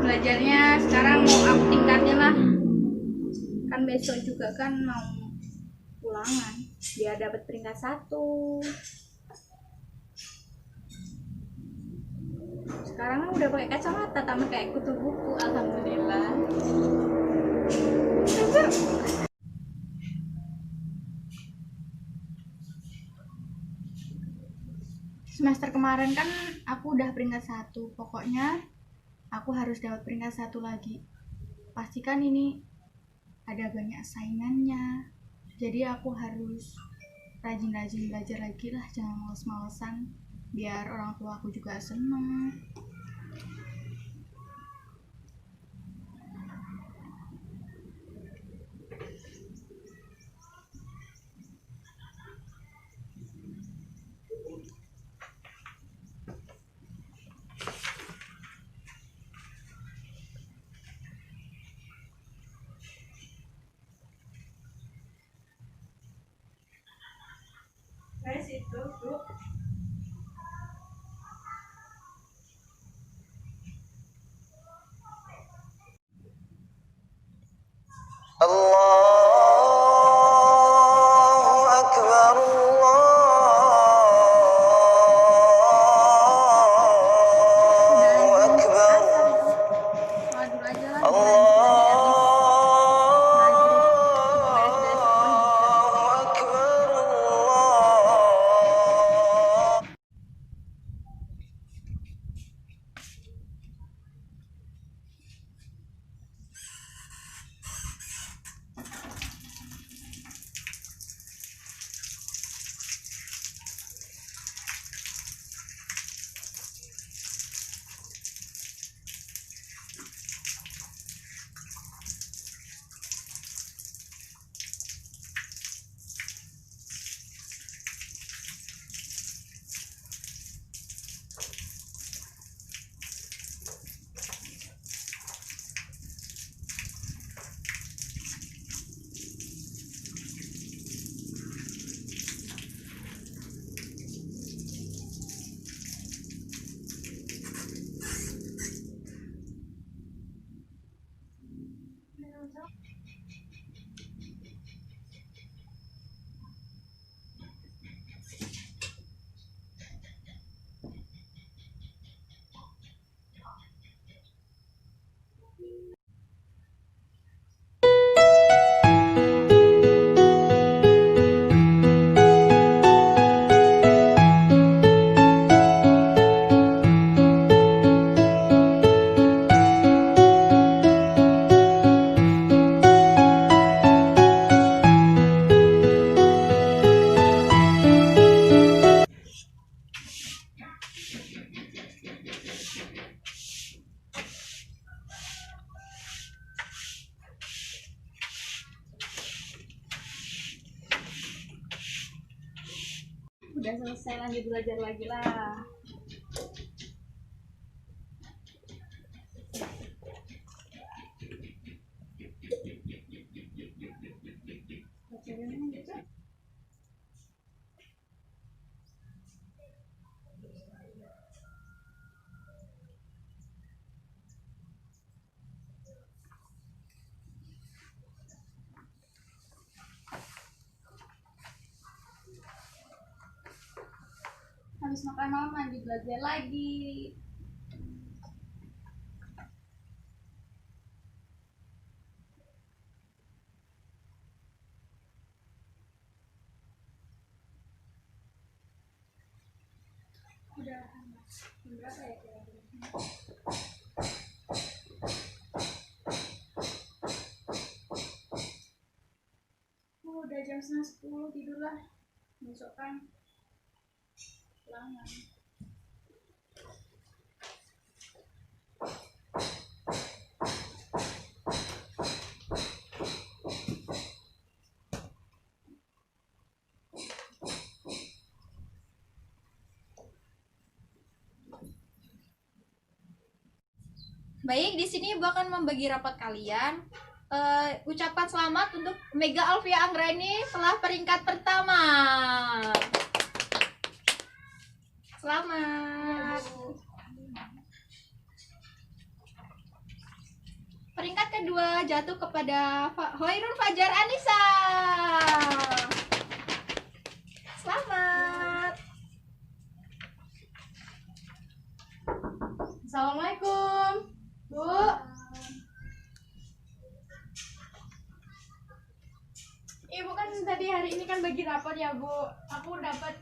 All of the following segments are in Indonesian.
belajarnya sekarang mau up tingkatnya lah, kan besok juga kan mau ulangan biar dapat peringkat 1. Sekarang kan udah pakai kacamata sama kayak kutu buku, alhamdulillah. Semester kemarin kan aku udah peringkat 1, pokoknya aku harus dapat peringkat 1 lagi. Pastikan ini ada banyak saingannya, jadi aku harus rajin-rajin belajar lagi lah, jangan males-malesan, biar orang tua aku juga seneng. Guys, itu tuh Allahu Akbar, Allahu Akbar, sholat dulu aja lah, Allahu Akbar, Allah. udah selesai, lanjut belajar lagi lah. Habis makan malam lanjut belajar lagi. Udah berapa ya kira-kira? Udah jam 9:30, tidurlah, besok kan ulangan. Baik, di sini Ibu akan membagi rapat kalian. Ucapan selamat untuk Mega Alfia Anggreni setelah peringkat pertama. Selamat. kedua jatuh kepada Hoirun Fajar Anissa. Selamat. Assalamualaikum, Bu. Ibu kan tadi hari ini kan bagi rapor ya, Bu. Aku dapat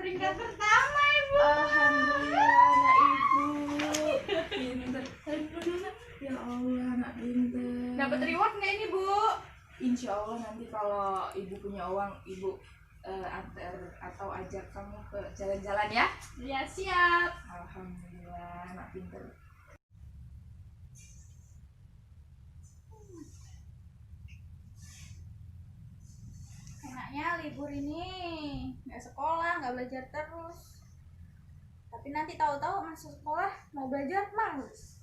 peringkat pertama, Ibu. Alhamdulillah anak ibu pinter. Ya Allah anak pinter. Dapat reward nggak ini, Bu? Insya Allah nanti kalau ibu punya uang ibu antar atau ajak kamu ke jalan-jalan ya. Ya, siap. Alhamdulillah anak pinter. Enaknya libur ini nggak sekolah, nggak belajar terus. Tapi nanti tahu-tahu masuk sekolah mau belajar males.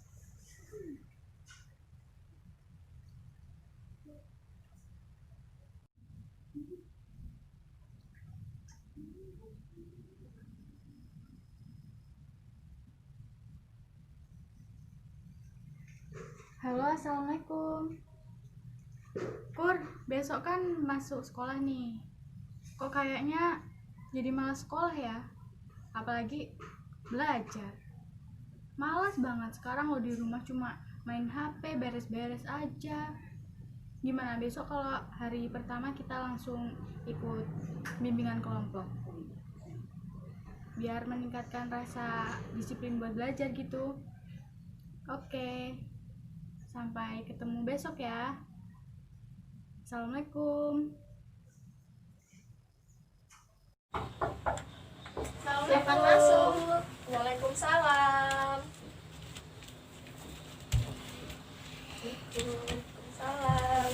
Halo, assalamualaikum. Pur, besok kan masuk sekolah nih. Kok kayaknya jadi malas sekolah ya? Apalagi belajar. Malas banget sekarang lo di rumah cuma main HP, beres-beres aja. Gimana besok kalau hari pertama kita langsung ikut bimbingan kelompok? Biar meningkatkan rasa disiplin buat belajar gitu. Oke. Sampai ketemu besok ya. Assalamualaikum. Silakan masuk. Waalaikumsalam. Waalaikumsalam.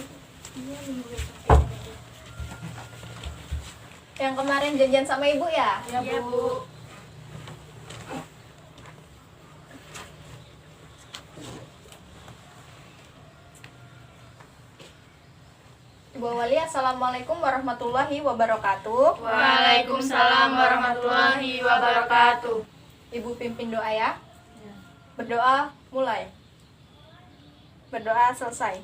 Yang kemarin janjian sama ibu ya? Iya, Bu. Ibu Wali, assalamualaikum warahmatullahi wabarakatuh. Waalaikumsalam warahmatullahi wabarakatuh. Ibu pimpin doa ya. Berdoa mulai. Berdoa selesai.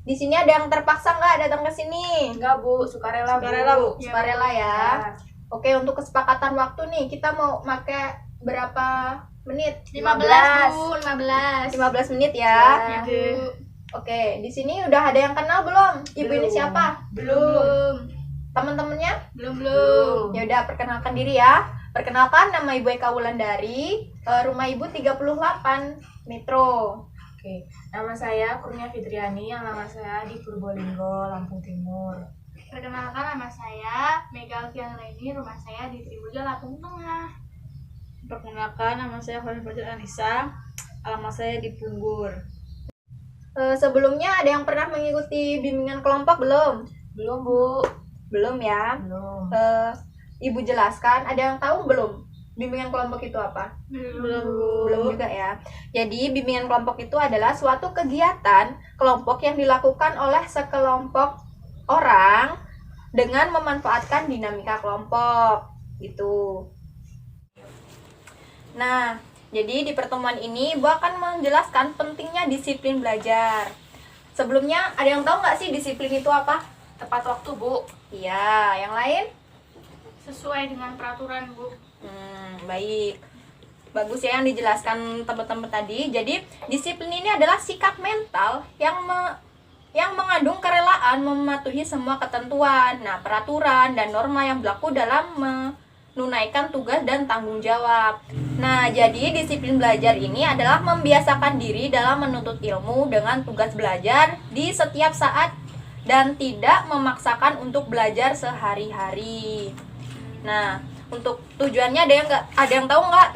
Di sini ada yang terpaksa nggak datang ke sini? Enggak Bu, sukarela Bu. Sukarela ya. Oke, untuk kesepakatan waktu nih, kita mau pakai berapa menit? 15, Bu. 15. 15 menit ya. Ya, Bu. Oke, di sini udah ada yang kenal belum? Ibu ini siapa? Belum. Teman-temannya? Belum. Ya udah, perkenalkan diri ya. Perkenalkan, nama Ibu Eka Wulandari. Rumah Ibu 38 Metro. Oke, nama saya Kurnia Fitriani, alamat saya di Purbolinggo, Lampung Timur. Perkenalkan, nama saya Mega Alfian Leni, rumah saya di Triwuja, Lampung Tengah. Perkenalkan, nama saya Hoirun Fajar Anissa, alamat saya di Punggur. Sebelumnya ada yang pernah mengikuti bimbingan kelompok belum? Belum Bu. Belum ya? Belum. Ibu jelaskan, ada yang tahu belum bimbingan kelompok itu apa? Belum juga ya. Jadi bimbingan kelompok itu adalah suatu kegiatan kelompok yang dilakukan oleh sekelompok orang dengan memanfaatkan dinamika kelompok gitu. Nah, jadi di pertemuan ini Ibu akan menjelaskan pentingnya disiplin belajar. Sebelumnya ada yang tahu nggak sih disiplin itu apa? Tepat waktu Bu. Iya, yang lain? Sesuai dengan peraturan, Bu. Baik. Bagus ya yang dijelaskan teman-teman tadi. Jadi disiplin ini adalah sikap mental yang mengandung kerelaan mematuhi semua ketentuan, peraturan dan norma yang berlaku dalam menunaikan tugas dan tanggung jawab. Nah, jadi disiplin belajar ini adalah membiasakan diri dalam menuntut ilmu dengan tugas belajar di setiap saat dan tidak memaksakan untuk belajar sehari-hari. Nah, untuk tujuannya ada yang tahu nggak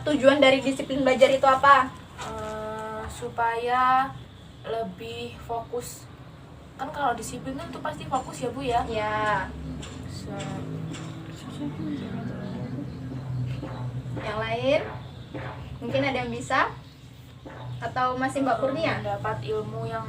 tujuan dari disiplin belajar itu apa? Supaya lebih fokus. Kan kalau disiplin itu pasti fokus ya Bu ya. Ya. Yang lain? Mungkin ada yang bisa? Atau masih Mbak Kurnia? Dapat ilmu yang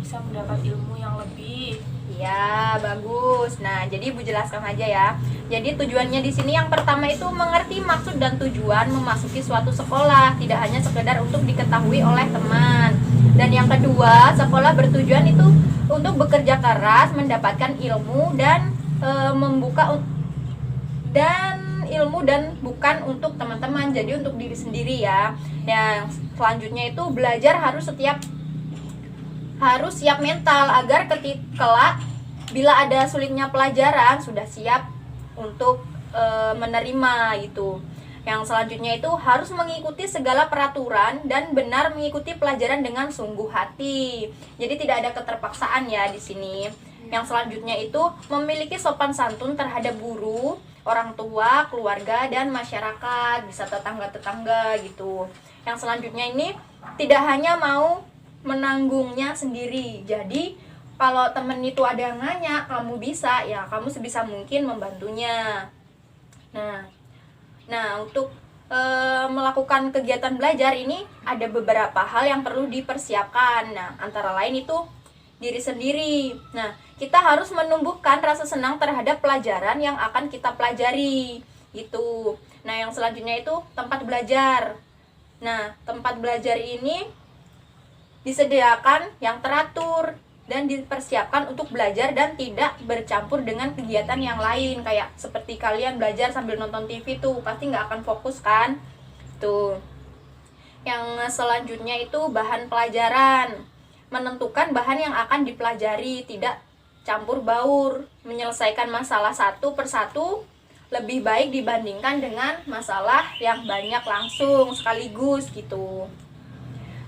bisa mendapat ilmu yang lebih. Iya, bagus. Nah, jadi Ibu jelaskan aja ya. Jadi tujuannya di sini yang pertama itu mengerti maksud dan tujuan memasuki suatu sekolah, tidak hanya sekedar untuk diketahui oleh teman. Dan yang kedua, sekolah bertujuan itu untuk bekerja keras, mendapatkan ilmu dan ilmu dan bukan untuk teman-teman. Jadi untuk diri sendiri ya. Yang selanjutnya itu belajar harus siap mental agar kelak bila ada sulitnya pelajaran sudah siap untuk menerima itu. Yang selanjutnya itu harus mengikuti segala peraturan dan benar mengikuti pelajaran dengan sungguh hati. Jadi tidak ada keterpaksaan ya di sini. Yang selanjutnya itu memiliki sopan santun terhadap guru, orang tua, keluarga dan masyarakat, bisa tetangga-tetangga gitu. Yang selanjutnya ini tidak hanya mau menanggungnya sendiri. Jadi kalau temen itu ada yang nanya, kamu bisa, ya kamu sebisa mungkin membantunya. Nah, untuk melakukan kegiatan belajar ini ada beberapa hal yang perlu dipersiapkan. Nah, antara lain itu diri sendiri. Nah, kita harus menumbuhkan rasa senang terhadap pelajaran yang akan kita pelajari gitu. Nah, yang selanjutnya itu tempat belajar. Nah, tempat belajar ini disediakan yang teratur dan dipersiapkan untuk belajar dan tidak bercampur dengan kegiatan yang lain, kayak seperti kalian belajar sambil nonton TV tuh pasti nggak akan fokus kan tuh. Yang selanjutnya itu bahan pelajaran, menentukan bahan yang akan dipelajari, tidak campur baur, menyelesaikan masalah satu persatu lebih baik dibandingkan dengan masalah yang banyak langsung sekaligus gitu.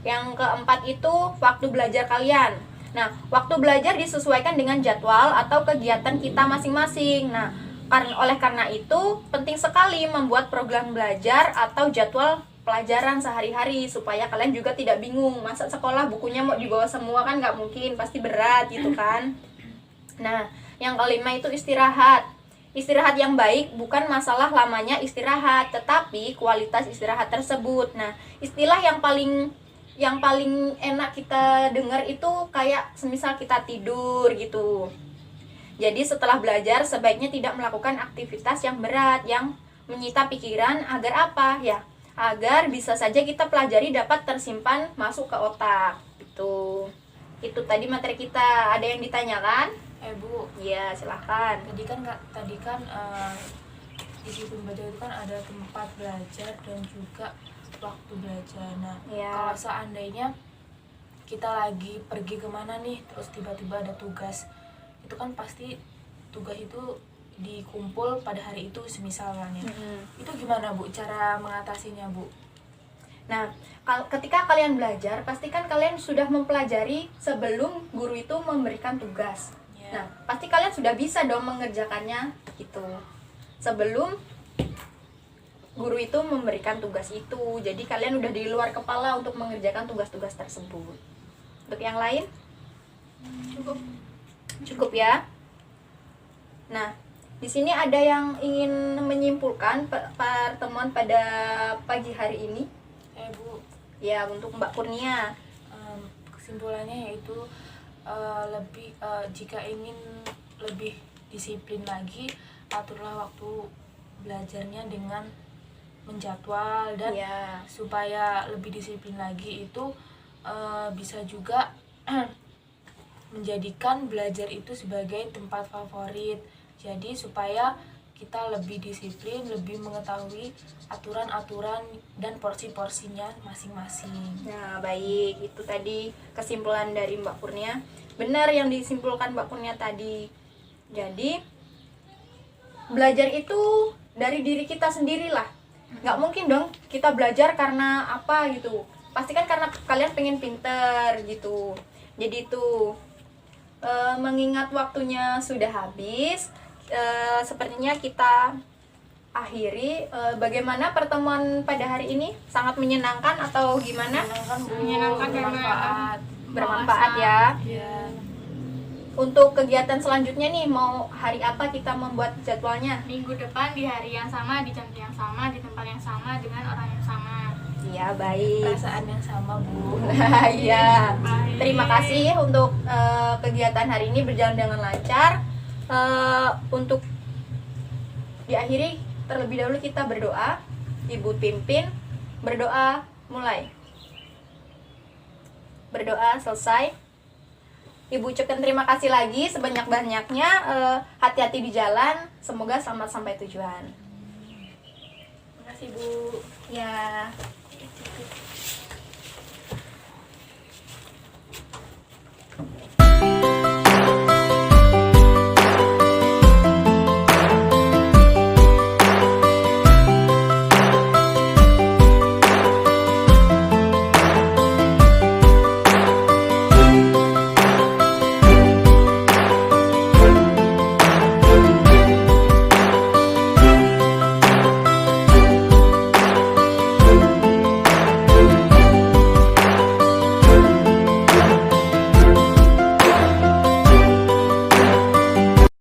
Yang keempat itu waktu belajar kalian. Nah, waktu belajar disesuaikan dengan jadwal atau kegiatan kita masing-masing. Nah, karena itu penting sekali membuat program belajar atau jadwal pelajaran sehari-hari supaya kalian juga tidak bingung. Masa sekolah bukunya mau dibawa semua kan nggak mungkin, pasti berat gitu kan. Nah, yang kelima itu istirahat. Istirahat yang baik bukan masalah lamanya istirahat, tetapi kualitas istirahat tersebut. Nah, istilah yang paling enak kita dengar itu kayak semisal kita tidur gitu. Jadi setelah belajar sebaiknya tidak melakukan aktivitas yang berat yang menyita pikiran agar apa ya? Agar bisa saja kita pelajari dapat tersimpan masuk ke otak gitu. Itu tadi materi kita. Ada yang ditanyakan? Bu, Ya, silahkan. tadi kan disiplin belajar itu kan ada tempat belajar dan juga waktu belajar. Nah, Ya. kalau seandainya kita lagi pergi kemana nih, terus tiba-tiba ada tugas, itu kan pasti tugas itu dikumpul pada hari itu semisalnya. Itu gimana Bu cara mengatasinya Bu? Nah, ketika kalian belajar, pastikan kalian sudah mempelajari sebelum guru itu memberikan tugas. Ya. Nah, pasti kalian sudah bisa dong mengerjakannya gitu. Sebelum guru itu memberikan tugas itu. Jadi kalian udah di luar kepala untuk mengerjakan tugas-tugas tersebut. Untuk yang lain? Cukup ya. Nah, di sini ada yang ingin menyimpulkan pertemuan pada pagi hari ini? Bu, Ya, untuk Mbak Kurnia. kesimpulannya yaitu jika ingin lebih disiplin lagi, aturlah waktu belajarnya dengan menjadwal dan Ya. supaya lebih disiplin lagi itu bisa juga menjadikan belajar itu sebagai tempat favorit. Jadi supaya kita lebih disiplin, lebih mengetahui aturan-aturan dan porsi-porsinya masing-masing. Nah, baik. Itu tadi kesimpulan dari Mbak Kurnia. Benar yang disimpulkan Mbak Kurnia tadi. Jadi, belajar itu dari diri kita sendirilah. Nggak mungkin dong kita belajar karena apa gitu. Pasti kan karena kalian pengen pinter gitu. Jadi itu mengingat waktunya sudah habis, sepertinya kita akhiri. Bagaimana pertemuan pada hari ini? Sangat menyenangkan atau gimana? Menyenangkan Bu, Menyenangkan karena bermanfaat. Bermanfaat ya. Ya. Untuk kegiatan selanjutnya nih, mau hari apa kita membuat jadwalnya? Minggu depan di hari yang sama, di jam yang sama, di tempat yang sama, dengan orang yang sama. Ya, baik. perasaan yang sama, Bu. Iya. Terima kasih untuk kegiatan hari ini berjalan dengan lancar. Untuk diakhiri terlebih dahulu kita berdoa. Ibu pimpin berdoa, mulai. Berdoa selesai. Ibu ucapkan terima kasih lagi sebanyak-banyaknya. Hati-hati di jalan. Semoga selamat sampai tujuan. Terima kasih, Bu. Ya.